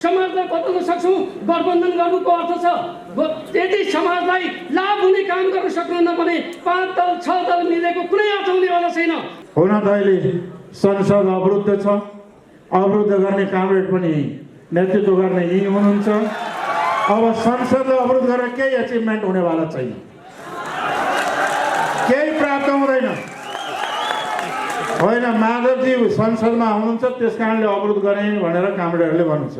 समाजलाई बदल्न सक्छौँ। गठबन्धन गर्नुको अर्थ छ यदि समाजलाई लाभ हुने काम गर्न सक्नुहुन्न भने 5 दल 6 दल मिलेको कुनै अर्थ हुनेवाला छैन। हुन त अहिले संसद अवरुद्ध छ, अवरुद्ध गर्ने कामरेड पनि नेतृत्व गर्ने यही हुनुहुन्छ। अब संसदलाई अवरुद्ध गरेर केही अचिभमेन्ट हुनेवाला छैन, केही प्राप्त हुँदैन। होइन, माधवजी संसदमा हुनुहुन्छ त्यस कारणले अवरुद्ध गरे भनेर कामरेडहरूले भन्नुहुन्छ।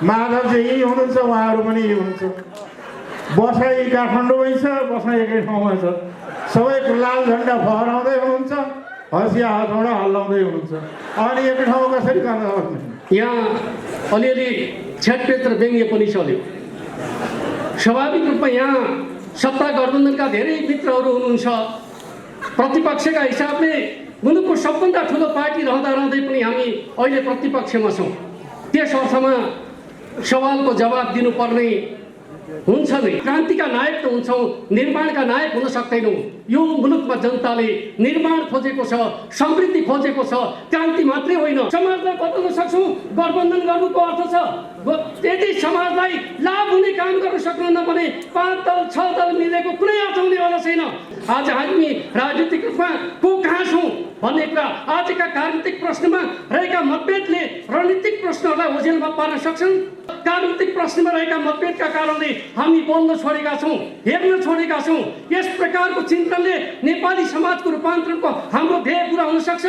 माधवजी यही हुनुहुन्छ, उहाँहरू पनि यही हुनुहुन्छ। बसाइ काठमाडौँमै छ, बसाइ एकै ठाउँमा छ। सबैको लाल झन्डा फहराउँदै हुनुहुन्छ, हँसिया हथौडा हल्लाउँदै हुनुहुन्छ। अनि एकै ठाउँमा कसरी गर्न सक्ने? यहाँ अलिअलि छेटपेट र व्यङ्ग्य पनि चल्यो। स्वाभाविक रूपमा यहाँ सत्ता गठबन्धनका धेरै मित्रहरू हुनुहुन्छ। प्रतिपक्षका हिसाबले मुलुकको सबभन्दा ठुलो पार्टी रहँदै पनि हामी अहिले प्रतिपक्षमा छौँ। त्यस अर्थमा सवालको जवाब दिनुपर्ने हुन्छ नै। क्रान्तिका नायक त हुन्छौँ, निर्माणका नायक हुन सक्दैनौँ। यो मुलुकमा जनताले निर्माण खोजेको छ, समृद्धि खोजेको छ, क्रान्ति मात्रै होइन। समाजलाई बदल्न सक्छौँ। गठबन्धन गर्नुको अर्थ छ यदि समाजलाई लाभ हुने काम गर्न सक्नुहुन्न भने 5 दल 6 दल मिलेको कुनै अर्थ हुनेवाला छैन। आज हामी राजनीतिक रूपमा को कहाँ छौँ भन्ने कुरा आजका राजनीतिक प्रश्नमा रहेका मतभेदले रणनीतिक प्रश्नहरूलाई ओझेलमा पार्न सक्छन्। राजनीतिक प्रश्नमा रहेका मतभेदका कारणले हामी बोल्न छोडेका छौँ, हेर्न छोडेका छौँ। यस प्रकारको चिन्तनले नेपाली समाजको रूपान्तरणको हाम्रो ध्येय पुरा हुन सक्छ।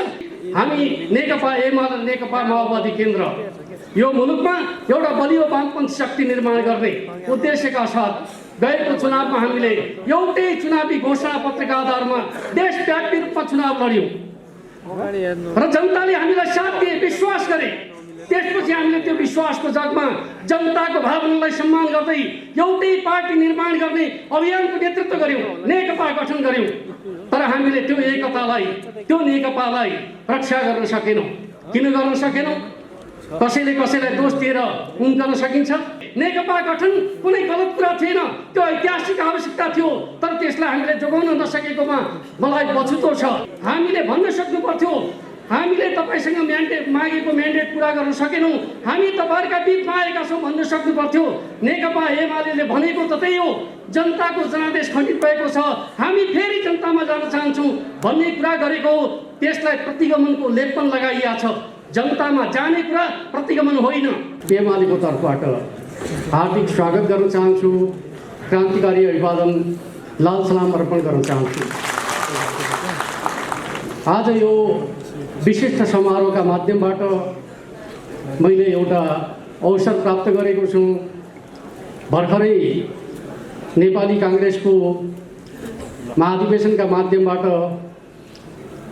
हामी नेकपा एमाले नेकपा माओवादी केन्द्र यो मुलुकमा एउटा बलियो वामपन्थी शक्ति निर्माण गर्ने उद्देश्यका साथ गएको चुनावमा हामीले एउटै चुनावी घोषणा पत्रका आधारमा देशव्यापी रूपमा चुनाव लड्यौँ र जनताले हामीलाई साथ दिए, विश्वास गरे। त्यसपछि हामीले त्यो विश्वासको जगमा जनताको भावनालाई सम्मान गर्दै एउटै पार्टी निर्माण गर्ने अभियानको नेतृत्व गर्यौँ, नेकपा गठन गर्यौँ। तर हामीले त्यो एकतालाई, त्यो नेकपालाई रक्षा गर्न सकेनौँ। किन गर्न सकेनौँ? कसैले कसैलाई दोष दिएर उम्कन सकिन्छ? नेकपा गठन कुनै गलत कुरा थिएन, त्यो ऐतिहासिक आवश्यकता थियो। तर त्यसलाई हामीले जोगाउन नसकेकोमा मलाई पछुतो छ। हामीले भन्न सक्नु पर्थ्यो हामीले तपाईँसँग मागेको म्यान्डेट पुरा गर्न सकेनौँ, हामी तपाईँहरूका बिचमा आएका छौँ भन्न सक्नु पर्थ्यो। नेकपा एमाले भनेको त त्यही हो, जनताको जनादेश खण्डित भएको छ, हामी फेरि जनतामा जान चाहन्छौँ भन्ने कुरा गरेको हो। त्यसलाई प्रतिगमनको लेपन लगाइएको छ। जनतामा जाने कुरा प्रतिगमन होइन। एमालेको तर्फबाट हार्दिक स्वागत गर्न चाहन्छु, क्रान्तिकारी अभिवादन, लाल सलाम अर्पण गर्न चाहन्छु। आज यो विशिष्ट समारोहका माध्यमबाट मैले एउटा अवसर प्राप्त गरेको छु। भर्खरै नेपाली काङ्ग्रेसको महाधिवेशनका माध्यमबाट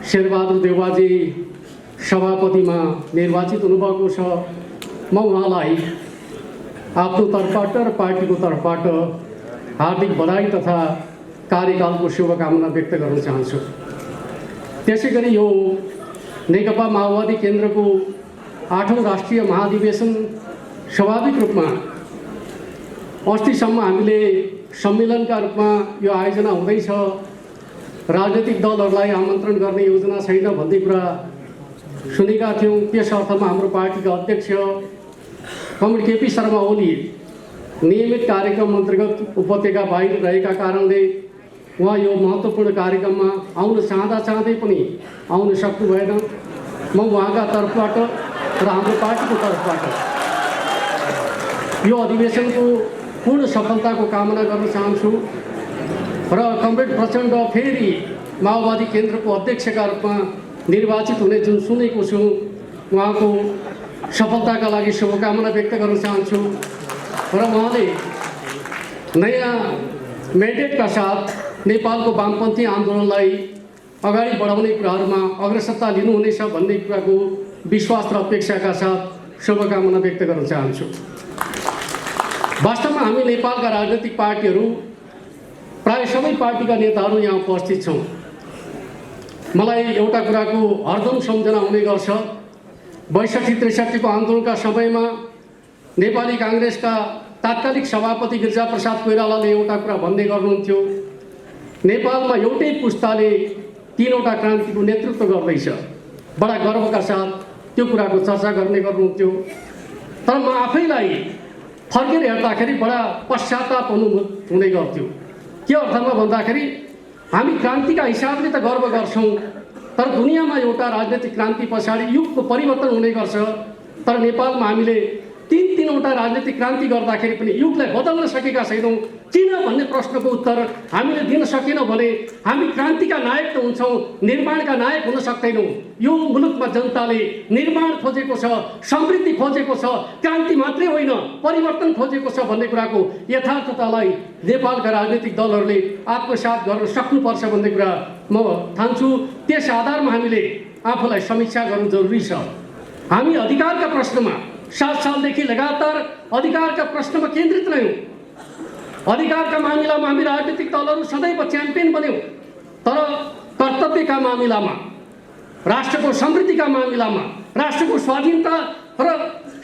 शेरबहादुर देउवाजी सभापतिमा निर्वाचित हुनुभएको छ। म उहाँलाई आफ्नो तर्फबाट र पार्टीको तर्फबाट हार्दिक बधाई तथा कार्यकालको शुभकामना व्यक्त गर्न चाहन्छु। त्यसै गरी यो नेकपा माओवादी केन्द्रको 8औं राष्ट्रिय महाधिवेशन स्वाभाविक रूपमा अस्तिसम्म हामीले सम्मेलनका रूपमा यो आयोजना हुँदैछ, राजनीतिक दलहरूलाई आमन्त्रण गर्ने योजना छैन भन्ने कुरा सुनेका थियौँ। त्यस अर्थमा हाम्रो पार्टीका अध्यक्ष कमरेड केपी शर्मा ओली नियमित कार्यक्रम अन्तर्गत उपत्यका बाहिर रहेका कारणले उहाँ यो महत्त्वपूर्ण कार्यक्रममा आउन चाहँदै पनि आउन सक्नु भएन। म उहाँका तर्फबाट र हाम्रो पार्टीको तर्फबाट यो अधिवेशनको पूर्ण सफलताको कामना गर्न चाहन्छु र कमरेड प्रचण्ड फेरि माओवादी केन्द्रको अध्यक्षका रूपमा निर्वाचित हुने जुन सुनेको छु, उहाँको सफलताका लागि शुभकामना व्यक्त गर्न चाहन्छु र उहाँले नयाँ म्यान्डेटका साथ नेपालको वामपन्थी आन्दोलनलाई अगाडि बढाउने कुराहरूमा अग्रसरता लिनुहुनेछ भन्ने कुराको विश्वास र अपेक्षाका साथ शुभकामना व्यक्त गर्न चाहन्छु। वास्तवमा हामी नेपालका राजनैतिक पार्टीहरू प्राय सबै पार्टीका नेताहरू यहाँ उपस्थित छौँ। मलाई एउटा कुराको हरदम सम्झना हुने गर्छ। 62-63 आन्दोलनका समयमा नेपाली काङ्ग्रेसका तात्कालिक सभापति गिरिजाप्रसाद कोइरालाले एउटा कुरा भन्दै गर्नुहुन्थ्यो, नेपालमा एउटै पुस्ताले 3वटा क्रान्तिको नेतृत्व गर्दैछ। बडा गर्वका साथ त्यो कुराको चर्चा गर्ने गर्नुहुन्थ्यो। तर म आफैलाई फर्केर हेर्दाखेरि बडा पश्चाताप अनुभूत हुने गर्थ्यो। के अर्थमा भन्दाखेरि हामी क्रान्तिका हिसाबले त गर्व गर्छौँ, तर दुनियाँमा एउटा राजनैतिक क्रान्ति पछाडि युगको परिवर्तन हुने गर्छ। तर नेपालमा हामीले तीनवटा राजनीतिक क्रान्ति गर्दाखेरि पनि युगलाई बदल्न सकेका छैनौँ। किन भन्ने प्रश्नको उत्तर हामीले दिन सकेनौँ भने हामी क्रान्तिका नायक त हुन्छौँ, निर्माणका नायक हुन सक्दैनौँ। यो मुलुकमा जनताले निर्माण खोजेको छ, समृद्धि खोजेको छ, क्रान्ति मात्रै होइन परिवर्तन खोजेको छ भन्ने कुराको यथार्थतालाई नेपालका राजनीतिक दलहरूले आत्मसात गर्न सक्नुपर्छ भन्ने कुरा म ठान्छु। त्यस आधारमा हामीले आफूलाई समीक्षा गर्नु जरुरी छ। हामी अधिकारका प्रश्नमा 7 सालदेखि लगातार अधिकारका प्रश्नमा केन्द्रित रह्यौँ। अधिकारका मामिलामा हामी राजनीतिक दलहरू सदैव च्याम्पियन बन्यौँ, तर कर्तव्यका मामिलामा, राष्ट्रको समृद्धिका मामिलामा, राष्ट्रको स्वाधीनता र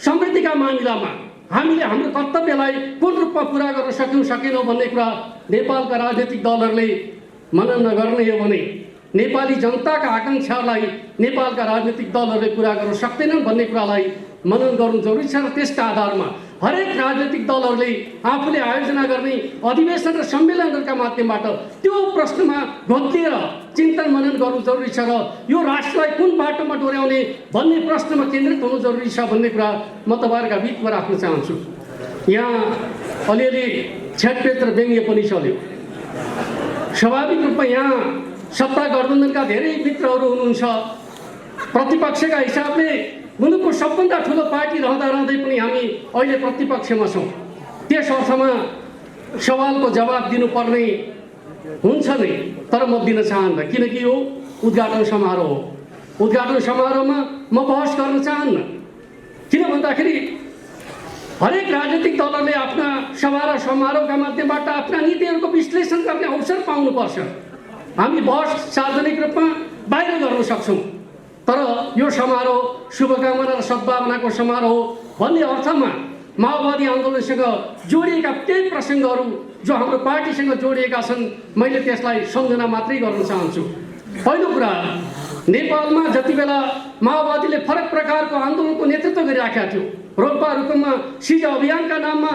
समृद्धिका मामिलामा हामीले हाम्रो कर्तव्यलाई पूर्ण रूपमा पुरा गर्न सकेनौँ भन्ने कुरा नेपालका राजनीतिक दलहरूले मनन नगर्ने हो भने नेपाली जनताका आकाङ्क्षालाई नेपालका राजनीतिक दलहरूले पुरा गर्न सक्दैनन् भन्ने कुरालाई मनन गर्नु जरुरी छ। र त्यसका आधारमा हरेक राजनीतिक दलहरूले आफूले आयोजना गर्ने अधिवेशन र सम्मेलनहरूका माध्यमबाट त्यो प्रश्नमा घोत्लिएर चिन्तन मनन गर्नु जरुरी छ र यो राष्ट्रलाई कुन बाटोमा डोर्याउने भन्ने प्रश्नमा केन्द्रित हुनु जरुरी छ भन्ने कुरा म तपाईँहरूका बिचमा राख्न चाहन्छु। यहाँ अलिअलि छेडपेट र व्यङ्ग्य पनि चल्यो। स्वाभाविक रूपमा यहाँ सत्ता गठबन्धनका धेरै मित्रहरू हुनुहुन्छ। प्रतिपक्षका हिसाबले मुलुकको सबभन्दा ठुलो पार्टी रहँदै पनि हामी अहिले प्रतिपक्षमा छौँ। त्यस अर्थमा सवालको जवाब दिनुपर्ने हुन्छ नै, तर म दिन चाहन्न, किनकि यो उद्घाटन समारोह हो। उद्घाटन समारोहमा म बहस गर्न चाहन्न। किन भन्दाखेरि हरेक राजनीतिक दलहरूले आफ्ना सभा र समारोहका माध्यमबाट आफ्ना नीतिहरूको विश्लेषण गर्ने अवसर पाउनुपर्छ। हामी बहस सार्वजनिक रूपमा बाहिर गर्न सक्छौँ, तर यो समारोह शुभकामना र सद्भावनाको समारोह भन्ने अर्थमा माओवादी आन्दोलनसँग जोडिएका केही प्रसङ्गहरू जो हाम्रो पार्टीसँग जोडिएका छन्, मैले त्यसलाई सम्झना मात्रै गर्न चाहन्छु। पहिलो कुरा, नेपालमा जति बेला माओवादीले फरक प्रकारको आन्दोलनको नेतृत्व गरिराखेका थियो, रोल्पा रुकुममा सिज अभियानका नाममा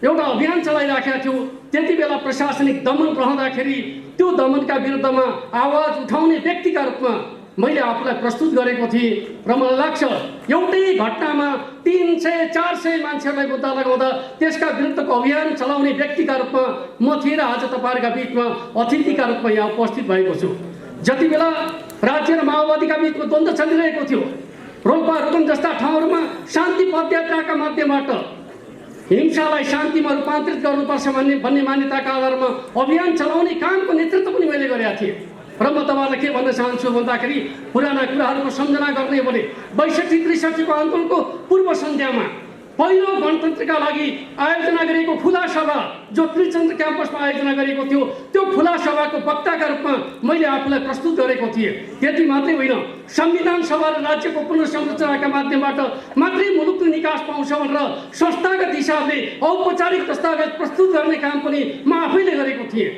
एउटा अभियान चलाइराखेका थियो, त्यति बेला प्रशासनिक दमन रहँदाखेरि त्यो दमनका विरुद्धमा आवाज उठाउने व्यक्तिका रूपमा मैले आफूलाई प्रस्तुत गरेको थिएँ। र मलाई लाग्छ एउटै घटनामा 300-400 मान्छेहरूलाई मुद्दा लगाउँदा त्यसका विरुद्धको अभियान चलाउने व्यक्तिका रूपमा म थिएँ र आज तपाईँहरूका बिचमा अतिथिका रूपमा यहाँ उपस्थित भएको छु। जति बेला राज्य र माओवादीका बिचमा द्वन्द्व चलिरहेको थियो, रोल्पा रुकुम जस्ता ठाउँहरूमा शान्ति पदयात्राका माध्यमबाट हिंसालाई शान्तिमा रूपान्तरित गर्नुपर्छ भन्ने मान्यताका आधारमा अभियान चलाउने कामको नेतृत्व पनि मैले गरेका थिएँ। र म तपाईँहरूलाई के भन्न चाहन्छु भन्दाखेरि पुराना कुराहरूको सम्झना गर्ने भने 62-63 आन्दोलनको पूर्व सन्ध्यामा पहिलो गणतन्त्रका लागि आयोजना गरिएको खुला सभा जो त्रिचन्द्र क्याम्पसमा आयोजना गरिएको थियो, त्यो खुला सभाको वक्ताका रूपमा मैले आफूलाई प्रस्तुत गरेको थिएँ। त्यति मात्रै होइन, संविधान सभा र राज्यको पुनर्संरचनाका माध्यमबाट मात्रै मुलुकको निकास पाउँछ भनेर संस्थागत हिसाबले औपचारिक दस्तावेज प्रस्तुत गर्ने काम पनि म आफैले गरेको थिएँ।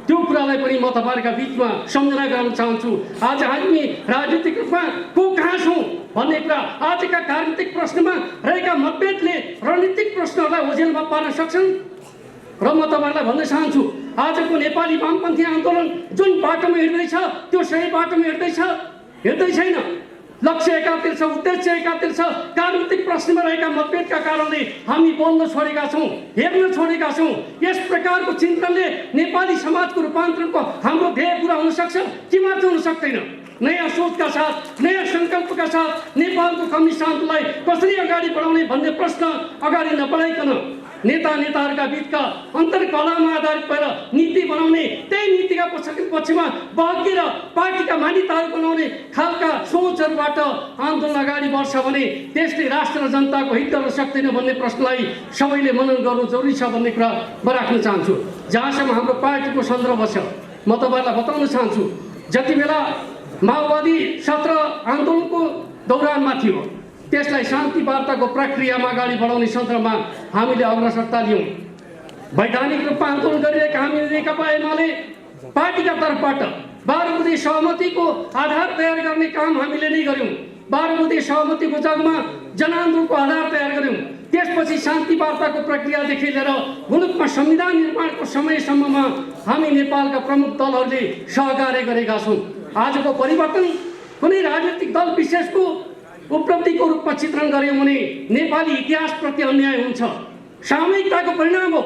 त्यो कुरालाई पनि म तपाईँहरूका बिचमा सम्झना गर्न चाहन्छु। आज हामी राजनीतिक रूपमा को कहाँ छौँ भन्ने कुरा आजका राजनीतिक प्रश्नमा रहेका मतभेदले रणनीतिक प्रश्नहरूलाई ओझेलमा पार्न सक्छन्। र म तपाईँहरूलाई भन्न चाहन्छु, आजको नेपाली वामपन्थी आन्दोलन जुन बाटोमा हिँड्दैछ त्यो सही बाटोमा हिँड्दै छैन। लक्ष्य एकातिर छ, उद्देश्य एकातिर छ। राजनीतिक प्रश्नमा रहेका मतभेदका कारणले हामी बोल्न छोडेका छौँ, हेर्न छोडेका छौँ। यस प्रकारको चिन्तनले नेपाली समाजको रूपान्तरणको हाम्रो ध्येय पुरा हुन सक्छ कि मात्र हुन सक्दैन। नयाँ सोचका साथ, नयाँ सङ्कल्पका साथ नेपालको कम्युनिस्ट आन्दोलनलाई कसरी अगाडि बढाउने भन्ने प्रश्न अगाडि नबढाइकन नेताहरूका बिचका अन्तर्कलहमा आधारित भएर नीति बनाउने, त्यही नीतिका पक्षमा बहकेर पार्टीका मान्यताहरू बनाउने खालका सोचहरूबाट आन्दोलन अगाडि बढ्छ भने त्यसले राष्ट्र र जनताको हित गर्न सक्दैन भन्ने प्रश्नलाई सबैले मनन गर्नु जरुरी छ भन्ने कुरा म राख्न चाहन्छु। जहाँसम्म हाम्रो पार्टीको सन्दर्भ छ, म तपाईँहरूलाई बताउन चाहन्छु, जति बेला माओवादी 17 आन्दोलनको दौरानमा थियो, त्यसलाई शान्ति वार्ताको प्रक्रियामा अगाडि बढाउने सन्दर्भमा हामीले अग्रसरता लियौँ। वैधानिक रूपमा आन्दोलन गरिरहेका हामी नेकपा एमाले पार्टीका तर्फबाट 12 बुँदे सहमतिको आधार तयार गर्ने काम हामीले नै गऱ्यौँ। 12 बुँदे सहमतिको जगमा जनआन्दोलनको आधार तयार गऱ्यौँ। त्यसपछि शान्ति वार्ताको प्रक्रियादेखि लिएर मुलुकमा संविधान निर्माणको समयसम्ममा हामी नेपालका प्रमुख दलहरूले सहकार्य गरेका छौँ। आजको परिवर्तन कुनै राजनीतिक दल विशेषको उपलब्धिको रूपमा चित्रण गर्यौँ भने नेपाली इतिहासप्रति अन्याय हुन्छ, सामूहिकताको परिणाम हो।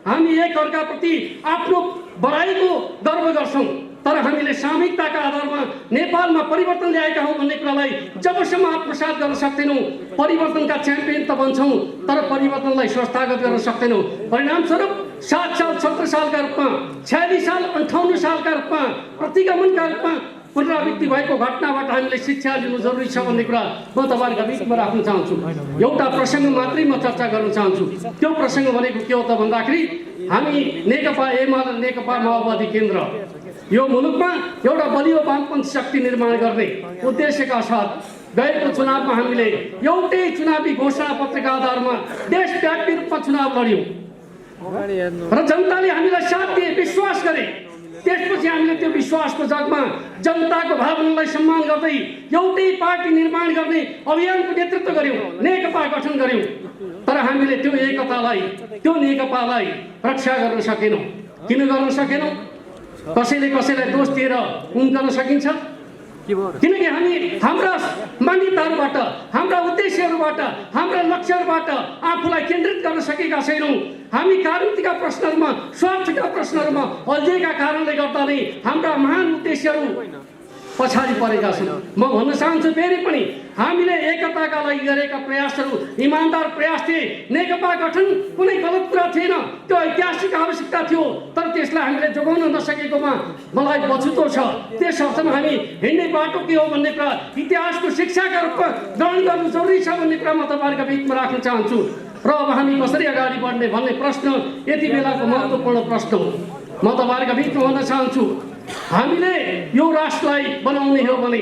हामी एक अर्काप्रति आफ्नो बढाइको गर्व गर्छौँ, तर हामीले सामूहिकताका आधारमा नेपालमा परिवर्तन ल्याएका हौँ भन्ने कुरालाई जबसम्म आत्मसात गर्न सक्दैनौँ, परिवर्तनका च्याम्पियन त बन्छौँ तर परिवर्तनलाई संस्थागत गर्न सक्दैनौँ। परिणामस्वरूप 7 साल 17 सालका रूपमा, 46 साल 58 सालका रूपमा, प्रतिगमनका रूपमा पुनरावृत्ति भएको घटनाबाट हामीले शिक्षा लिनु जरुरी छ भन्ने कुरा म तपाईँहरूका बिचमा राख्न चाहन्छु। एउटा प्रसङ्ग मात्रै म चर्चा गर्न चाहन्छु। त्यो प्रसङ्ग भनेको के हो त भन्दाखेरि हामी नेकपा एमाले र नेकपा माओवादी केन्द्र यो मुलुकमा एउटा बलियो वामपन्थी शक्ति निर्माण गर्ने उद्देश्यका साथ गएको चुनावमा हामीले एउटै चुनावी घोषणा पत्रका आधारमा देशव्यापी रूपमा चुनाव लड्यौँ र जनताले हामीलाई साथ दिए, विश्वास गरे। त्यसपछि हामीले त्यो विश्वासको जगमा जनताको भावनालाई सम्मान गर्दै एउटै पार्टी निर्माण गर्ने अभियानको नेतृत्व गर्यौँ, नेकपा गठन गर्यौँ। तर हामीले त्यो एकतालाई, त्यो नेकपालाई रक्षा गर्न सकेनौँ। किन गर्न सकेनौँ? कसैले कसैलाई दोष दिएर उम्कन सकिन्छ? किनकि हामी हाम्रा मान्यताहरूबाट, हाम्रा उद्देश्यहरूबाट, हाम्रा लक्ष्यहरूबाट आफूलाई केन्द्रित गर्न सकेका छैनौँ। हामी राजनीतिका प्रश्नहरूमा, स्वार्थका प्रश्नहरूमा अल्झिएका कारणले गर्दा नै हाम्रा महान उद्देश्यहरू पछाडि परेका छन्। म भन्न चाहन्छु फेरि पनि हामीले एकताका लागि गरेका प्रयासहरू इमानदार प्रयास थिए। नेकपा गठन कुनै गलत कुरा थिएन, त्यो ऐतिहासिक आवश्यकता थियो, तर त्यसलाई हामीले जोगाउन नसकेकोमा मलाई पछुतो छ। त्यस अर्थमा हामी हिँड्ने बाटो के हो भन्ने कुरा इतिहासको शिक्षाका रूपमा ग्रहण गर्नु जरुरी छ भन्ने कुरा म तपाईँहरूका बिचमा राख्न चाहन्छु। र अब हामी कसरी अगाडि बढ्ने भन्ने प्रश्न यति बेलाको महत्त्वपूर्ण प्रश्न हो। म तपाईँहरूका बिचमा भन्न चाहन्छु, हामीले यो राष्ट्रलाई बनाउने हो भने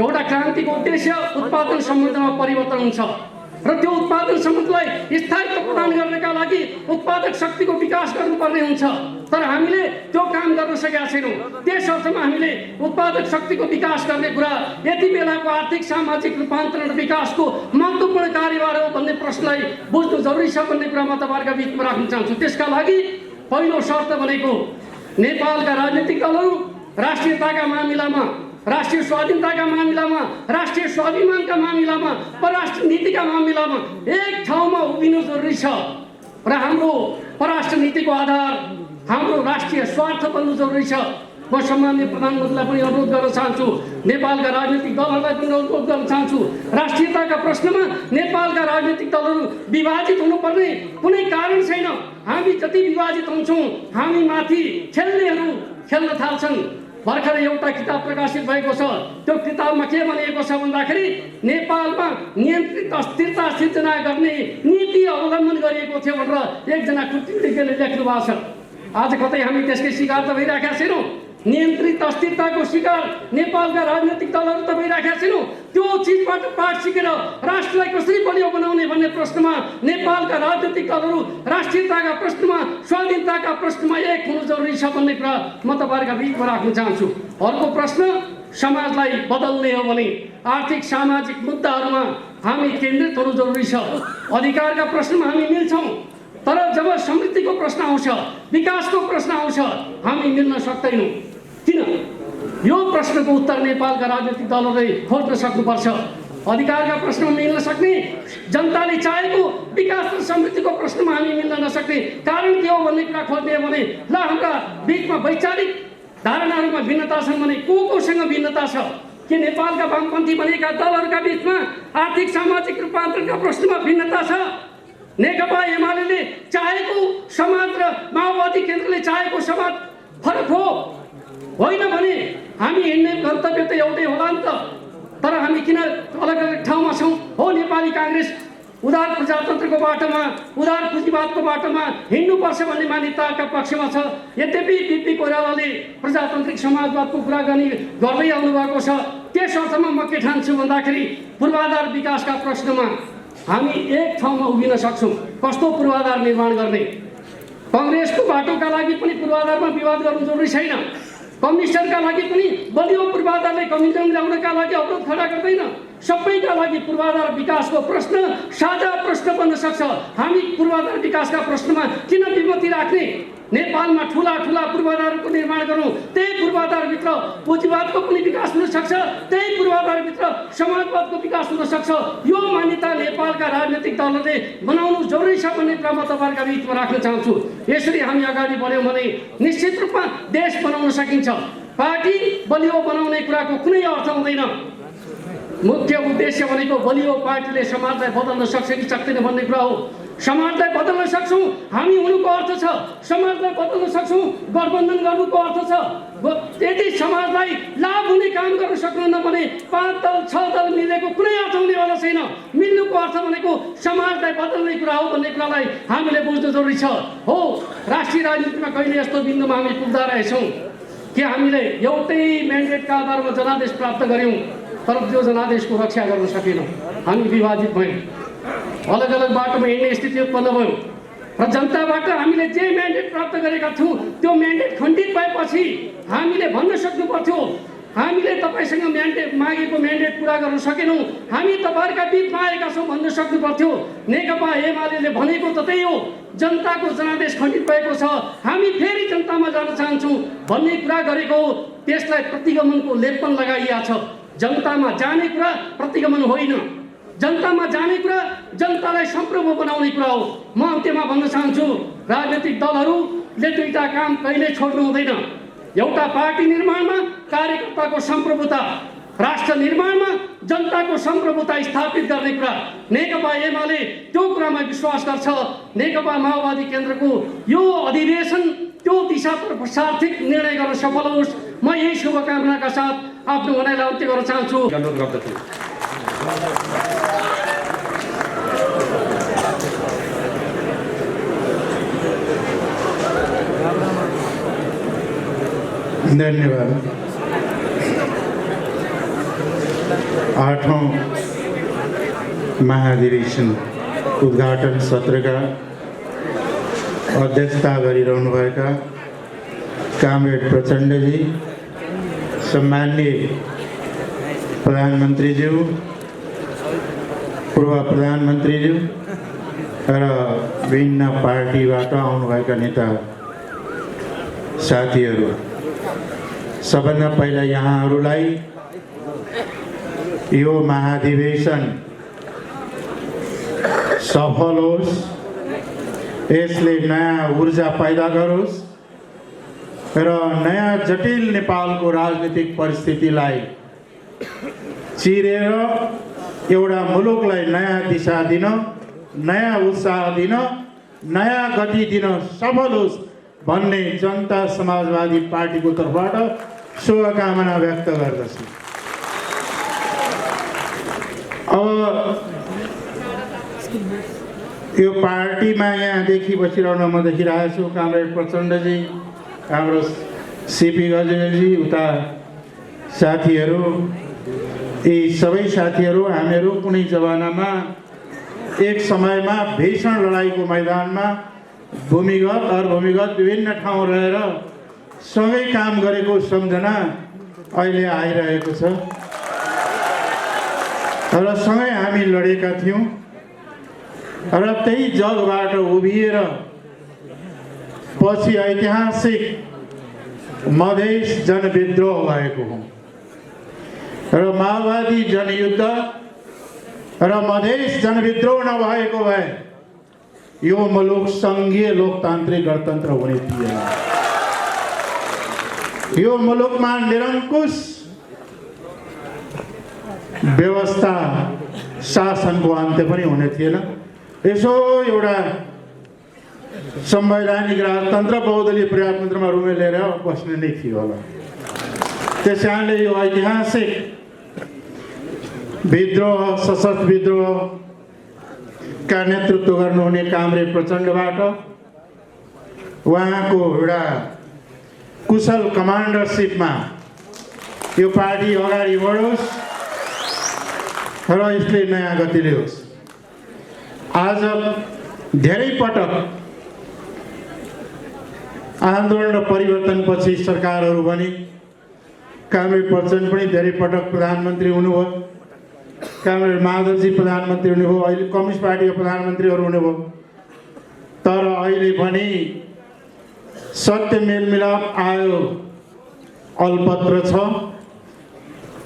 एउटा क्रान्तिको उद्देश्य उत्पादन सम्बन्धमा परिवर्तन हुन्छ र त्यो उत्पादन सम्बन्धलाई स्थायित्व प्रदान गर्नका लागि उत्पादक शक्तिको विकास गर्नुपर्ने हुन्छ। तर हामीले त्यो काम गर्न सकेका छैनौँ। त्यस अर्थमा हामीले उत्पादक शक्तिको विकास गर्ने कुरा यति बेलाको आर्थिक सामाजिक रूपान्तरण र विकासको महत्त्वपूर्ण कार्यभार हो भन्ने प्रश्नलाई बुझ्नु जरुरी छ भन्ने कुरा म तपाईँहरूका बिचमा राख्न चाहन्छु। त्यसका लागि पहिलो शर्त भनेको नेपालका राजनीतिक दलहरू राष्ट्रियताका मामिलामा, राष्ट्रिय स्वाधीनताका मामिलामा, राष्ट्रिय स्वाभिमानका मामिलामा, परराष्ट्र नीतिका मामिलामा एक ठाउँमा उभिनु जरुरी छ र हाम्रो परराष्ट्र नीतिको आधार हाम्रो राष्ट्रिय स्वार्थ बन्नु जरुरी छ। म सम्माननीय प्रधानमन्त्रीलाई पनि अनुरोध गर्न चाहन्छु, नेपालका राजनीतिक दलहरूलाई पनि अनुरोध गर्न चाहन्छु, राष्ट्रियताका प्रश्नमा नेपालका राजनीतिक दलहरू विभाजित हुनुपर्ने कुनै कारण छैन। हामी जति विभाजित हुन्छौँ हामी माथि खेल्नेहरू खेल्न थाल्छन्। भर्खरै एउटा किताब प्रकाशित भएको छ। त्यो किताबमा के भनिएको छ भन्दाखेरि नेपालमा नियन्त्रित अस्थिरता सिर्जना गर्ने नीति अवलम्बन गरिएको थियो भनेर एकजना कूटनीतिज्ञले लेख्नु भएको छ। आज कतै हामी त्यसकै शिकार त भइराखेका छैनौँ। नियन्त्रित अस्थिरताको शिकार नेपालका राजनीतिक दलहरू त भइराखेका छैनौँ। त्यो चिजबाट पाठ सिकेर राष्ट्रलाई कसरी बलियो बनाउने भन्ने प्रश्नमा नेपालका राजनीतिक दलहरू राष्ट्रियताका प्रश्नमा, स्वाधीनताका प्रश्नमा एक हुनु जरुरी छ भन्ने कुरा म तपाईँहरूका बिचमा राख्न चाहन्छु। अर्को प्रश्न, समाजलाई बदल्ने हो भने आर्थिक सामाजिक मुद्दाहरूमा हामी केन्द्रित हुनु जरुरी छ। अधिकारका प्रश्नमा हामी मिल्छौँ, तर जब समृद्धिको प्रश्न आउँछ, विकासको प्रश्न आउँछ, हामी मिल्न सक्दैनौँ। किन? यो प्रश्नको उत्तर नेपालका राजनीतिक दलहरूले खोज्न सक्नुपर्छ। अधिकारका प्रश्नमा मिल्न सक्ने, जनताले चाहेको विकास र समृद्धिको प्रश्नमा हामी मिल्न नसक्ने कारण के हो भन्ने कुरा खोज्ने हो भने ल हाम्रा बिचमा वैचारिक धारणाहरूमा भिन्नता छन् भने कोसँग भिन्नता छ? के नेपालका वामपन्थी बनेका दलहरूका बिचमा आर्थिक सामाजिक रूपान्तरणका प्रश्नमा भिन्नता छ? नेकपा एमाले चाहेको समाज र माओवादी केन्द्रले चाहेको समाज फरक हो? होइन भने हामी हिँड्ने गन्तव्य त एउटै होला नि त। तर हामी किन अलग अलग ठाउँमा छौँ? हो, नेपाली काङ्ग्रेस उदार प्रजातन्त्रको बाटोमा, उदार पुँजीवादको बाटोमा हिँड्नुपर्छ भन्ने मान्यताका पक्षमा छ। यद्यपि बिपी कोइरालाले प्रजातान्त्रिक समाजवादको कुरा गर्दै आउनु भएको छ। त्यस अर्थमा म के ठान्छु भन्दाखेरि पूर्वाधार विकासका प्रश्नमा हामी एक ठाउँमा उभिन सक्छौँ। कस्तो पूर्वाधार निर्माण गर्ने? काङ्ग्रेसको बाटोका लागि पनि पूर्वाधारमा विवाद गर्नु जरुरी छैन। कम्युनिस्टहरूका लागि पनि बलियो पूर्वाधारले कम्युनिजम ल्याउनका लागि अवरोध खडा गर्दैन। सबैका लागि पूर्वाधार विकासको प्रश्न साझा प्रश्न बन्न सक्छ। हामी पूर्वाधार विकासका प्रश्नमा किन विमति राख्ने? नेपालमा ठुला ठुला पूर्वाधारको निर्माण गरौँ, त्यही पूर्वाधारभित्र पुँजीवादको पनि विकास हुन सक्छ, त्यही पूर्वाधारभित्र समाजवादको विकास हुन सक्छ। यो मान्यता नेपालका राजनीतिक दलहरूले बनाउनु जरुरी छ भन्ने कुरा म तपाईँहरूका बिचमा राख्न चाहन्छु। यसरी हामी अगाडि बढ्यौँ भने निश्चित रूपमा देश बनाउन सकिन्छ। पार्टी बलियो बनाउने कुराको कुनै अर्थ हुँदैन। मुख्य उद्देश्य भनेको बलियो पार्टीले समाजलाई बदल्न सक्छ कि सक्दैन भन्ने कुरा हो। समाजलाई बदल्न सक्छौँ हामी हुनुको अर्थ छ, समाजलाई बदल्न सक्छौँ गठबन्धन गर्नुको अर्थ छ। यदि समाजलाई लाभ हुने काम गर्न सक्नुहुन्न भने 5 दल 6 दल मिलेको कुनै अर्थ हुनेवाला छैन। मिल्नुको अर्थ भनेको समाजलाई बदल्ने कुरा हो भन्ने कुरालाई हामीले बुझ्नु जरुरी छ। हो, राष्ट्रिय राजनीतिमा कहिले यस्तो बिन्दुमा हामी पुग्दा रहेछौँ कि हामीले एउटै म्यान्डेटका आधारमा जनादेश प्राप्त गऱ्यौँ, तर त्यो जनादेशको रक्षा गर्न सकेनौँ। हामी विभाजित भयौँ, अलग अलग बाटोमा हिँड्ने स्थिति उत्पन्न भयो र जनताबाट हामीले जे म्यान्डेट प्राप्त गरेका थियौँ त्यो म्यान्डेट खण्डित भएपछि हामीले भन्न सक्नु पर्थ्यो हामीले तपाईँसँग म्यान्डेट मागेको म्यान्डेट पुरा गर्न सकेनौँ, हामी तपाईँहरूका बिचमा आएका छौँ भन्न सक्नु पर्थ्यो। नेकपा एमाले भनेको त त्यही हो, जनताको जनादेश खण्डित भएको छ, हामी फेरि जनतामा जान चाहन्छौँ भन्ने कुरा गरेको हो। त्यसलाई प्रतिगमनको लेपन लगाइएको छ। जनतामा जाने कुरा प्रतिगमन होइन, जनतामा जाने कुरा जनतालाई सम्प्रभु बनाउने कुरा हो। म अन्त्यमा भन्न चाहन्छु, राजनीतिक दलहरूले दुईटा काम कहिले छोड्नु हुँदैन। एउटा पार्टी निर्माणमा कार्यकर्ताको सम्प्रभुता, राष्ट्र निर्माणमा जनताको सम्प्रभुता स्थापित गर्ने कुरा। नेकपा एमाले त्यो कुरामा विश्वास गर्छ। नेकपा माओवादी केन्द्रको यो अधिवेशन त्यो दिशातर्फ सार्थक निर्णय गर्न सफल होस्। म यही शुभकामनाका साथ आफ्नो भनाइलाई अन्त्य गर्न चाहन्छु। अनुरोध गर्दछु। धन्यवाद। 8औं महाधिवेशन उद्घाटन सत्रका अध्यक्षता गरिरहनुभएका कामरेड प्रचण्डजी, सम्माननीय प्रधानमन्त्रीज्यू, पूर्व प्रधानमन्त्रीज्यू र विभिन्न पार्टीबाट आउनुभएका नेता साथीहरू, सबभन्दा पहिला यहाँहरूलाई यो महाधिवेशन सफल होस्, यसले नयाँ ऊर्जा पैदा गरोस् र नयाँ जटिल नेपालको राजनीतिक परिस्थितिलाई चिरेर एउटा मुलुकलाई नयाँ दिशा दिन, नयाँ उत्साह दिन, नयाँ गति दिन सफल होस् भन्ने जनता समाजवादी पार्टीको तर्फबाट शुभकामना व्यक्त गर्दछु। अब यो पार्टीमा यहाँदेखि बसिरहन म देखिरहेको छु कामरेड प्रचण्डजी, हाम्रो सिपी गजेलजी, उता साथीहरू, यी सबै साथीहरू हामीहरू कुनै जमानामा एक समयमा भीषण लडाइँको मैदानमा भूमिगत भूमिगत विभिन्न ठाउँ रहेर सँगै काम गरेको सम्झना अहिले आइरहेको छ र सँगै हामी लडेका थियौँ र त्यही जगबाट उभिएर पछि ऐतिहासिक मधेस जनविद्रोह भएको हो र माओवादी जनयुद्ध र मधेस जनविद्रोह नभएको भए यो मुलुक सङ्घीय लोकतान्त्रिक गणतन्त्र हुने थिएन। यो मुलुकमा निरङ्कुश व्यवस्था शासनको अन्त्य पनि हुने थिएन। यसो एउटा संवैधानिक राजतन्त्र बहुदलीय प्रजातन्त्रमा रुमेलेर बस्ने नै थियो होला। त्यस कारणले यो ऐतिहासिक विद्रोह, सशस्त्र विद्रोहका नेतृत्व गर्नुहुने कामरेड प्रचण्डबाट उहाँको एउटा कुशल कमान्डरसिपमा यो पार्टी अगाडि बढोस् र यसले नयाँ गति लियोस्। आज धेरै पटक आन्दोलन र परिवर्तनपछि सरकारहरू बने, कामरेड प्रचण्ड पनि धेरै पटक प्रधानमन्त्री हुनुभयो कमरेड माधवजी प्रधानमन्त्री हुनुभयो, अहिले कम्युनिस्ट पार्टीका प्रधानमन्त्रीहरू हुनुभयो। तर अहिले पनि सत्य मेलमिलाप आयो अल्पत्र छ।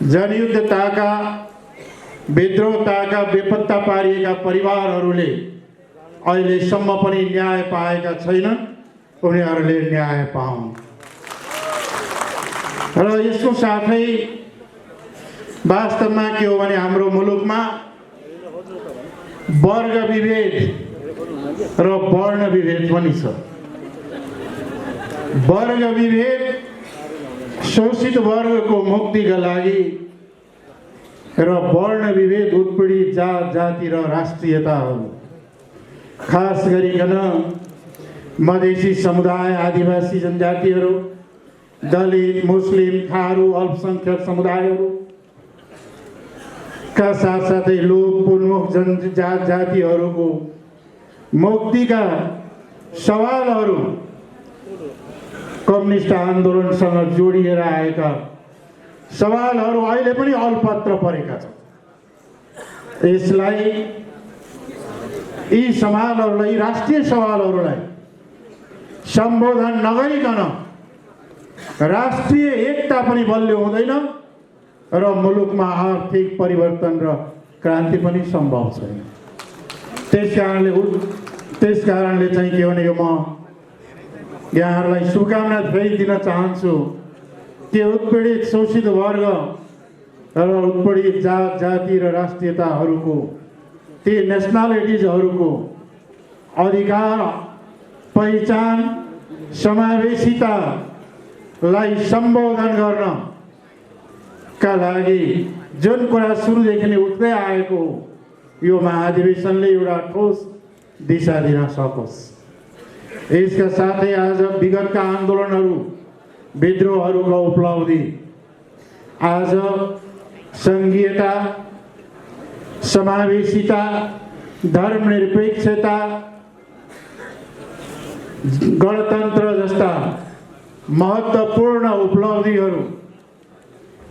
जनयुद्धताका विद्रोहताका बेपत्ता पारिएका परिवारहरूले अहिलेसम्म पनि न्याय पाएका छैनन्। उनीहरूले न्याय पाउन्। र यसको साथै वास्तवमा के हो भने हाम्रो मुलुकमा वर्ग विभेद र वर्ण विभेद पनि छ। वर्ग विभेद शोषित वर्गको मुक्तिका लागि र वर्ण विभेद उत्पीडित जात जाति र राष्ट्रियताहरू, खास गरिकन मधेसी समुदाय, आदिवासी जनजातिहरू, दलित, मुस्लिम, थारू, अल्पसङ्ख्यक समुदायहरू का साथसाथै लोक उन्मुख जात जातिहरूको मुक्तिका सवालहरू कम्युनिस्ट आन्दोलनसँग जोडिएर आएका सवालहरू अहिले पनि अल्पत्र परेका छन्। यसलाई, यी सवालहरूलाई, यी राष्ट्रिय सवालहरूलाई सम्बोधन नगरिकन राष्ट्रिय एकता पनि बलियो हुँदैन र मुलुकमा आर्थिक परिवर्तन र क्रान्ति पनि सम्भव छैन। त्यसकारणले चाहिँ के भने यो म यहाँहरूलाई शुभकामना फेरि दिन चाहन्छु कि उत्पीडित शोषित वर्ग र उत्पीडित जात जाति र राष्ट्रियताहरूको, ती नेसनालिटिजहरूको अधिकार, पहिचान, समावेशितालाई सम्बोधन गर्नका लागि जुन कुरा सुरुदेखि नै उठ्दै आएको यो महाधिवेशनले एउटा ठोस दिशा दिन सकोस्। यसका साथै आज विगतका आन्दोलनहरू, विद्रोहहरूका उपलब्धि, आज सङ्घीयता, समावेशिता, धर्मनिरपेक्षता, गणतन्त्र जस्ता महत्त्वपूर्ण उपलब्धिहरू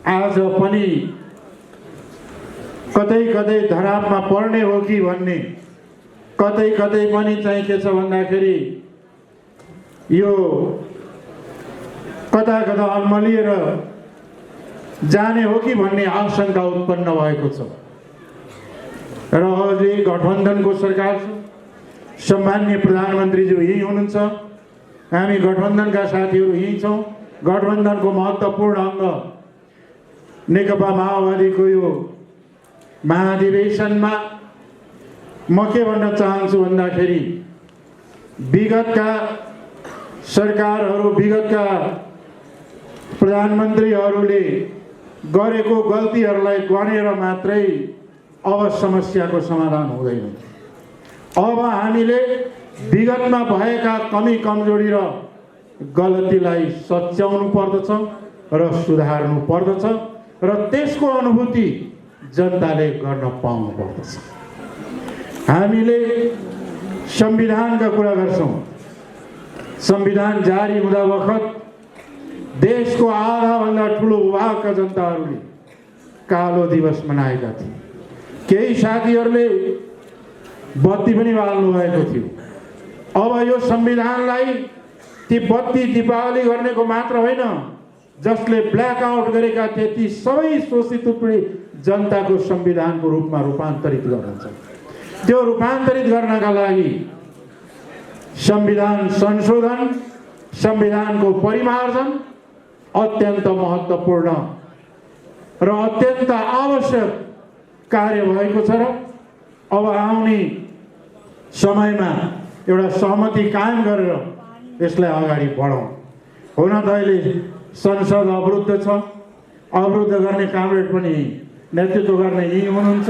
आज पनि कतै कतै धरापमा पर्ने हो कि भन्ने, कतै कतै पनि चाहिँ के छ भन्दाखेरि यो कता कता अल्मलिएर जाने हो कि भन्ने आशंका उत्पन्न भएको छ। र अहिले गठबन्धनको सरकार छ, सम्माननीय प्रधानमन्त्रीज्यू यही हुनुहुन्छ, हामी गठबन्धनका साथीहरू यही छौँ। गठबन्धनको महत्त्वपूर्ण अङ्ग नेकपा माओवादीको यो महाधिवेशनमा म के भन्न चाहन्छु भन्दाखेरि विगतका सरकारहरू, विगतका प्रधानमन्त्रीहरूले गरेको गल्तीहरूलाई गनेर मात्रै अब समस्याको समाधान हुँदैन। अब हामीले विगतमा भएका कमी कमजोरी र गलतीलाई सच्याउनु पर्दछ र सुधार्नु पर्दछ र त्यसको अनुभूति जनताले गर्न पाउनु पर्दछ। हामीले संविधानका कुरा गर्छौँ। संविधान जारी हुँदा बखत देशको आधाभन्दा ठुलो भूभागका जनताहरूले कालो दिवस मनाएका थिए। केही साथीहरूले बत्ती पनि बाल्नु भएको थियो। अब यो संविधानलाई ती बत्ती दीपावली गर्नेको मात्र होइन, जसले ब्ल्याकआउट गरेका थिए ती सबै शोषित उत्पीडित जनताको संविधानको रूपमा रूपान्तरित गर्नुहुन्छ। त्यो रूपान्तरित गर्नका लागि संविधान संशोधन, संविधानको परिमार्जन अत्यन्त महत्त्वपूर्ण र अत्यन्त आवश्यक कार्य भएको छ र अब आउने समयमा एउटा सहमति कायम गरेर यसलाई अगाडि बढाउँ। हुन त अहिले संसद अवरुद्ध छ, अवरुद्ध गर्ने कामरेड पनि नेतृत्व गर्ने यही हुनुहुन्छ।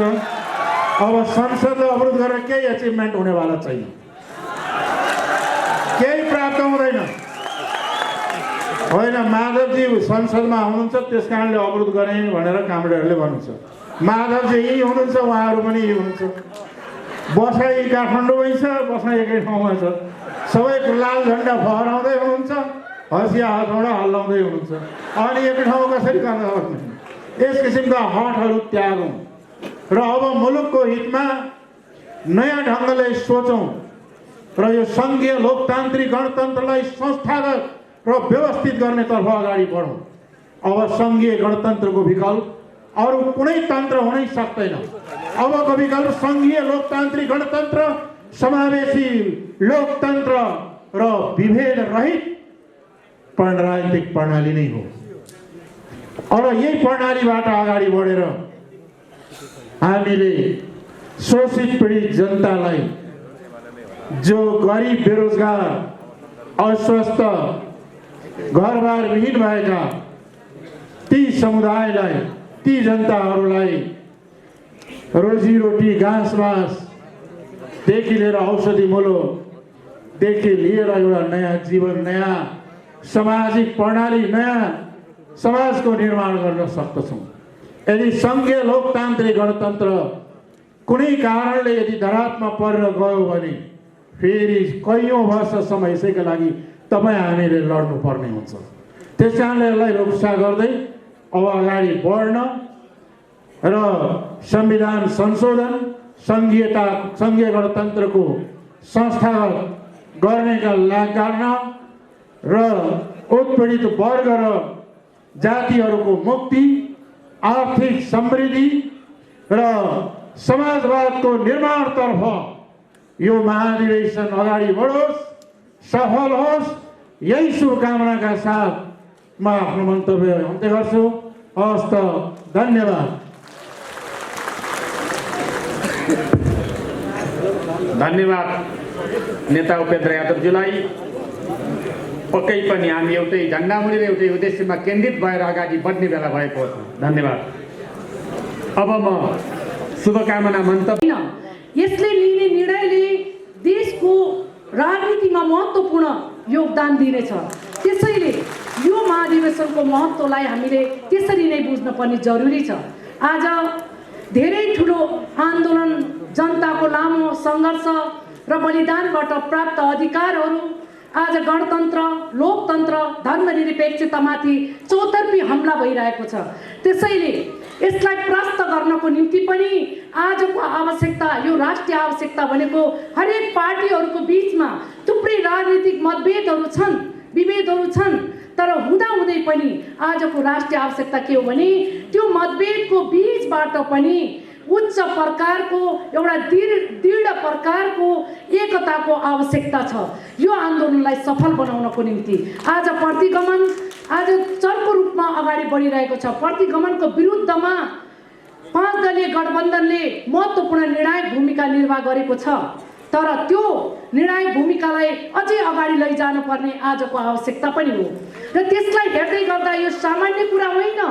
अब संसद अवरुद्ध गरेर केही अचिभमेन्ट हुनेवाला छैन, केही प्राप्त हुँदैन। होइन, माधवजी संसदमा हुनुहुन्छ त्यस कारणले अवरुद्ध गरे भनेर कामरेडहरूले भन्नुहुन्छ। माधवजी यही हुनुहुन्छ, उहाँहरू पनि यही हुनुहुन्छ। बसाइ काठमाडौँमै छ, बसाइ एकै ठाउँमा छ। सबैको लाल झन्डा फहराउँदै हुनुहुन्छ, हँसिया हथौडा हल्लाउँदै हुनुहुन्छ। अनि एक ठाउँ कसरी गर्न सक्ने? यस किसिमका हटहरू त्यागौँ। र अब मुलुकको हितमा नयाँ ढङ्गले सोचौँ र यो सङ्घीय लोकतान्त्रिक गणतन्त्रलाई संस्थागत र व्यवस्थित गर्नेतर्फ अगाडि बढौँ। अब सङ्घीय गणतन्त्रको विकल्प अरू कुनै तन्त्र हुनै सक्दैन। अबको विकल्प सङ्घीय लोकतान्त्रिक गणतन्त्र, समावेशी लोकतन्त्र र विभेद रहित राजनीतिक प्रणाली नै हो। अब यही प्रणालीबाट अगाडि बढेर हामीले शोषित पीडित जनतालाई, जो गरिब, बेरोजगार, अस्वस्थ, घरबार विहीन भएका ती समुदायलाई, ती जनताहरूलाई रोजीरोटी, घाँसबासदेखि लिएर औषधि मूल्यदेखि लिएर एउटा नयाँ जीवन, नयाँ सामाजिक प्रणाली, नयाँ समाजको निर्माण गर्न सक्दछौँ। यदि सङ्घीय लोकतान्त्रिक गणतन्त्र कुनै कारणले यदि धरापमा परेर गयो भने फेरि कैयौँ वर्षसम्म यसैका लागि तपाईँ हामीले लड्नुपर्ने हुन्छ। त्यस कारणले यसलाई रोकसा गर्दै अब अगाडि बढ्न र संविधान संशोधन, सङ्घीय गणतन्त्रको संस्थागत गर्नेका गर्न र उत्पीडित वर्ग र जातिहरूको मुक्ति, आर्थिक समृद्धि र समाजवादको निर्माणतर्फ यो महाधिवेशन अगाडि बढोस्, सफल होस्। यही शुभकामनाका साथ म आफ्नो मन्तव्य अन्त्य गर्छु। हवस् त, धन्यवाद। धन्यवाद नेता उपेन्द्र यादवजीलाई। पक्कै पनि हामी एउटै झन्डामुनि र एउटै उद्देश्यमा केन्द्रित भएर अगाडि बढ्ने बेला भएको छ। धन्यवाद। अब म शुभकामना मन्तव्य। यसले लिने निर्णयले देशको राजनीतिमा महत्त्वपूर्ण योगदान दिनेछ। त्यसैले यो महाधिवेशनको महत्त्वलाई हामीले त्यसरी नै बुझ्न पर्ने जरुरी छ। आज धेरै ठुलो आन्दोलन, जनताको लामो सङ्घर्ष र बलिदानबाट प्राप्त अधिकारहरू आज गणतन्त्र, लोकतन्त्र, धर्मनिरपेक्षतामाथि चौतर्फी हमला भइरहेको छ। त्यसैले यसलाई परास्त गर्नको निम्ति पनि आजको आवश्यकता, यो राष्ट्रिय आवश्यकता भनेको हरेक पार्टीहरूको बिचमा थुप्रै राजनीतिक मतभेदहरू छन्, विभेदहरू छन्, तर हुँदाहुँदै पनि आजको राष्ट्रिय आवश्यकता के हो भने त्यो मतभेदको बिचबाट पनि उच्च प्रकारको एउटा दृढ प्रकारको एकताको आवश्यकता छ। यो आन्दोलनलाई सफल बनाउनको निम्ति आज प्रतिगमन आज चर्को रूपमा अगाडि बढिरहेको छ। प्रतिगमनको विरुद्धमा 5 दलीय गठबन्धनले महत्त्वपूर्ण निर्णायक भूमिका निर्वाह गरेको छ, तर त्यो निर्णायक भूमिकालाई अझै अगाडि लैजानुपर्ने आजको आवश्यकता पनि हो। र त्यसलाई हेर्दै गर्दा यो सामान्य कुरा होइन,